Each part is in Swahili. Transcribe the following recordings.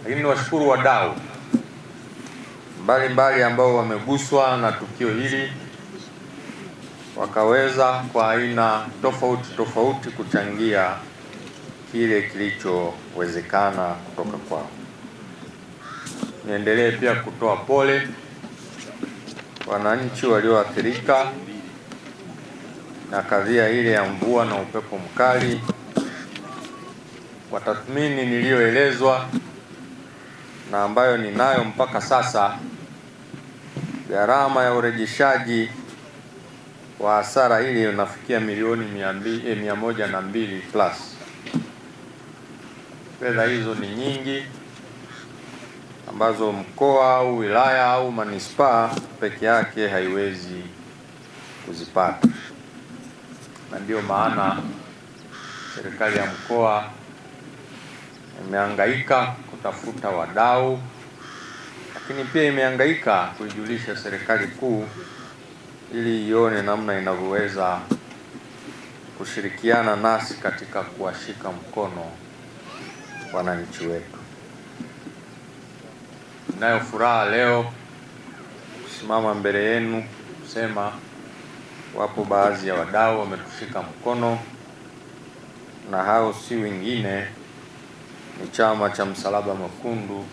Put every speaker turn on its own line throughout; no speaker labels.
Lakini niwashukuru wadau mbalimbali ambao wameguswa na tukio hili, wakaweza kwa aina tofauti tofauti kuchangia kile kilichowezekana kutoka kwao. Niendelee pia kutoa pole wananchi walioathirika na kadhia ile ya mvua na upepo mkali. Kwa tathmini niliyoelezwa na ambayo ninayo mpaka sasa, gharama ya urejeshaji wa hasara hili unafikia milioni 102 plus. Fedha hizo ni nyingi ambazo mkoa au wilaya au manispaa peke yake haiwezi kuzipata, na ndio maana serikali ya mkoa imehangaika kutafuta wadau, lakini pia imehangaika kuijulisha serikali kuu ili ione namna inavyoweza kushirikiana nasi katika kuwashika mkono wananchi wetu. Ninayo furaha leo kusimama mbele yenu kusema wapo baadhi ya wadau wametushika mkono, na hao si wengine ni Chama cha Msalaba Mwekundu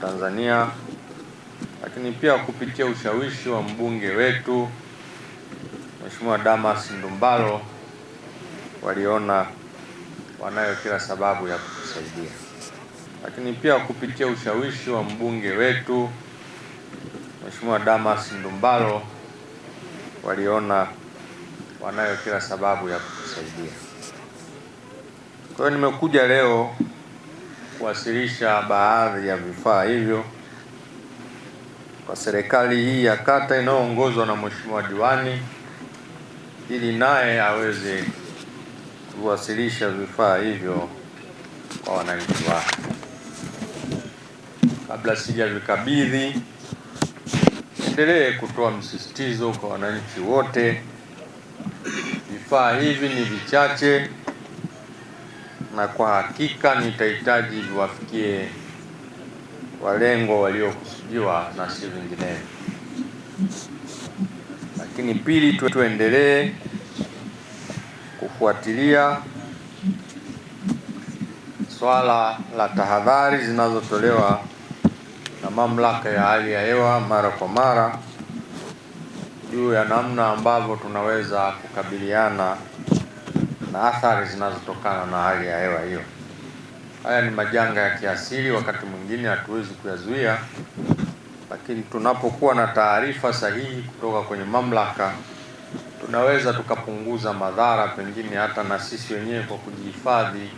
Tanzania, lakini pia kupitia ushawishi wa mbunge wetu Mheshimiwa Damas Ndumbaro waliona wanayo kila sababu ya kutusaidia. Lakini pia kupitia ushawishi wa mbunge wetu Mheshimiwa Damas Ndumbaro waliona wanayo kila sababu ya kutusaidia. Kwa hiyo nimekuja leo kuwasilisha baadhi ya vifaa hivyo kwa serikali hii ya kata inayoongozwa na Mheshimiwa Diwani, ili naye aweze kuwasilisha vifaa hivyo kwa wananchi wake. Kabla sijavikabidhi, endelee kutoa msisitizo kwa wananchi wote, vifaa hivi ni vichache na kwa hakika nitahitaji viwafikie walengwa waliokusudiwa na si vinginevyo. Lakini pili, tuendelee kufuatilia swala la tahadhari zinazotolewa na mamlaka ya hali ya hewa mara kwa mara juu ya namna ambavyo tunaweza kukabiliana na athari zinazotokana na hali ya hewa hiyo. Haya ni majanga ya kiasili, wakati mwingine hatuwezi kuyazuia, lakini tunapokuwa na taarifa sahihi kutoka kwenye mamlaka tunaweza tukapunguza madhara, pengine hata na sisi wenyewe kwa kujihifadhi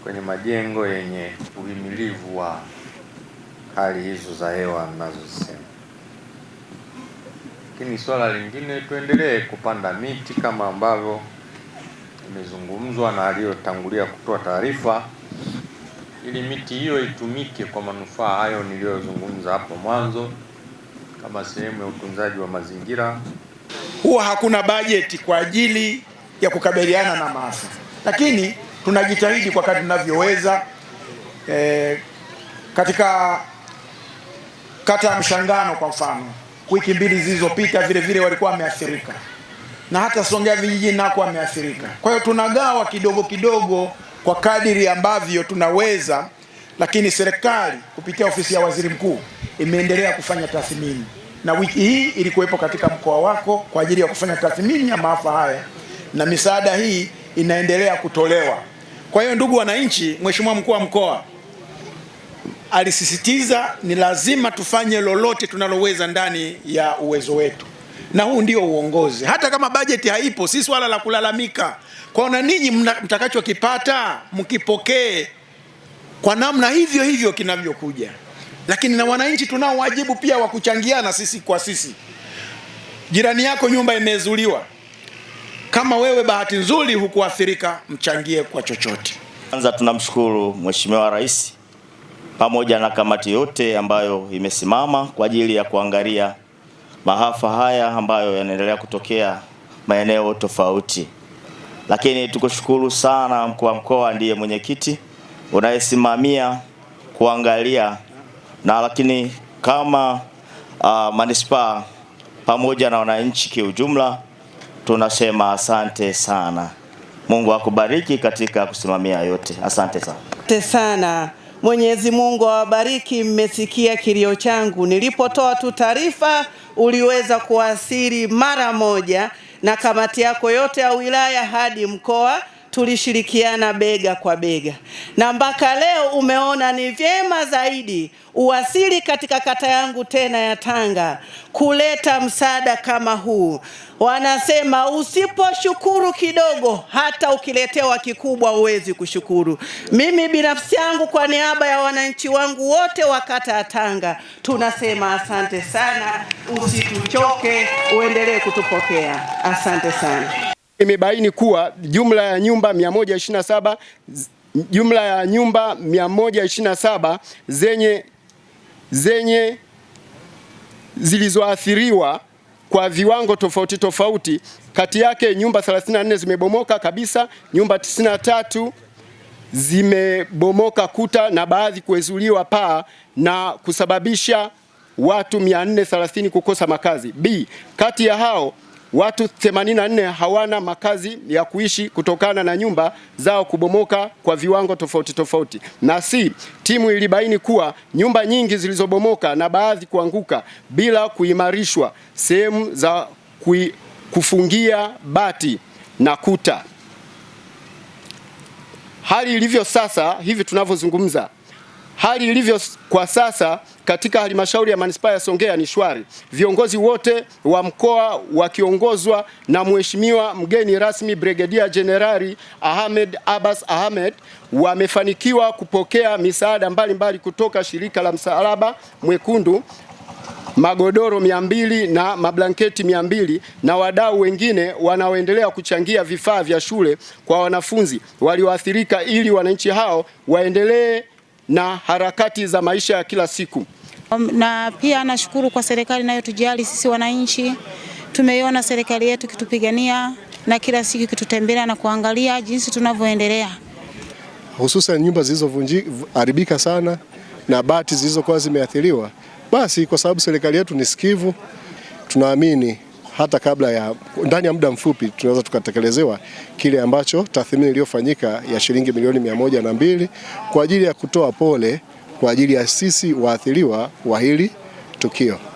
kwenye majengo yenye uhimilivu wa hali hizo za hewa ninazosema. Lakini swala lingine, tuendelee kupanda miti kama ambavyo imezungumzwa na aliyotangulia kutoa taarifa, ili miti hiyo itumike kwa manufaa hayo niliyozungumza hapo mwanzo kama sehemu ya utunzaji wa mazingira.
Huwa hakuna bajeti kwa ajili ya kukabiliana na maafa, lakini tunajitahidi kwa kadri tunavyoweza. Katika kata ya Mshangano kwa mfano, wiki mbili zilizopita vile vile walikuwa wameathirika, na hata Songea vijijini nako wameathirika. Kwa hiyo tunagawa kidogo kidogo kwa kadiri ambavyo tunaweza, lakini serikali kupitia ofisi ya waziri mkuu imeendelea kufanya tathmini, na wiki hii ilikuwepo katika mkoa wako kwa ajili ya kufanya tathmini ya maafa haya, na misaada hii inaendelea kutolewa. Kwa hiyo ndugu wananchi, Mheshimiwa mkuu wa mkoa alisisitiza ni lazima tufanye lolote tunaloweza ndani ya uwezo wetu, na huu ndio uongozi. Hata kama bajeti haipo, si swala la kulalamika. Kwa na ninyi mtakachokipata mkipokee kwa namna hivyo hivyo kinavyokuja, lakini na wananchi tunao wajibu pia wa kuchangiana sisi kwa sisi. Jirani yako nyumba imezuliwa, kama wewe bahati nzuri hukuathirika, mchangie kwa chochote.
Kwanza tunamshukuru Mheshimiwa Rais pamoja na kamati yote ambayo imesimama kwa ajili ya kuangalia maafa haya ambayo yanaendelea kutokea maeneo tofauti. Lakini tukushukuru sana mkuu wa mkoa, ndiye mwenyekiti unayesimamia kuangalia na lakini kama manispaa pamoja na wananchi kiujumla tunasema asante sana. Mungu akubariki katika kusimamia yote. Asante sana.
Asante sana. Mwenyezi Mungu awabariki. Mmesikia kilio changu. Nilipotoa tu taarifa uliweza kuwasili mara moja, na kamati yako yote ya wilaya hadi mkoa tulishirikiana bega kwa bega, na mpaka leo umeona ni vyema zaidi uwasili katika kata yangu tena ya Tanga kuleta msaada kama huu. Wanasema usiposhukuru kidogo hata ukiletewa kikubwa huwezi kushukuru. Mimi binafsi yangu kwa niaba ya wananchi wangu wote wa kata ya Tanga tunasema asante sana, usituchoke, uendelee kutupokea. Asante sana.
Imebaini kuwa jumla ya nyumba 127 zenye zilizoathiriwa kwa viwango tofauti tofauti. Kati yake nyumba 34 zimebomoka kabisa, nyumba 93 zimebomoka kuta na baadhi kuezuliwa paa na kusababisha watu 430 kukosa makazi. B, kati ya hao watu 84 hawana makazi ya kuishi kutokana na nyumba zao kubomoka kwa viwango tofauti tofauti. Na C, timu ilibaini kuwa nyumba nyingi zilizobomoka na baadhi kuanguka bila kuimarishwa sehemu za kufungia bati na kuta. Hali ilivyo sasa hivi tunavyozungumza, hali ilivyo kwa sasa katika halmashauri ya manispaa ya Songea ni shwari. Viongozi wote wa mkoa wakiongozwa na Mheshimiwa mgeni rasmi Brigadier Generali Ahmed Abbas Ahmed wamefanikiwa kupokea misaada mbalimbali kutoka shirika la Msalaba Mwekundu, magodoro 200 na mablanketi 200 na wadau wengine wanaoendelea kuchangia vifaa vya shule kwa wanafunzi walioathirika ili wananchi hao waendelee na harakati za maisha ya kila siku.
Na pia nashukuru kwa serikali inayotujali sisi wananchi. Tumeiona serikali yetu kitupigania na kila siku kitutembelea na kuangalia jinsi tunavyoendelea.
Hususan nyumba zilizoharibika sana na bati zilizokuwa zimeathiriwa. Basi kwa sababu serikali yetu ni sikivu, tunaamini hata kabla ya ndani ya muda mfupi tunaweza tukatekelezewa kile ambacho tathmini iliyofanyika ya shilingi milioni 102 kwa ajili ya kutoa pole kwa ajili ya sisi waathiriwa wa hili tukio.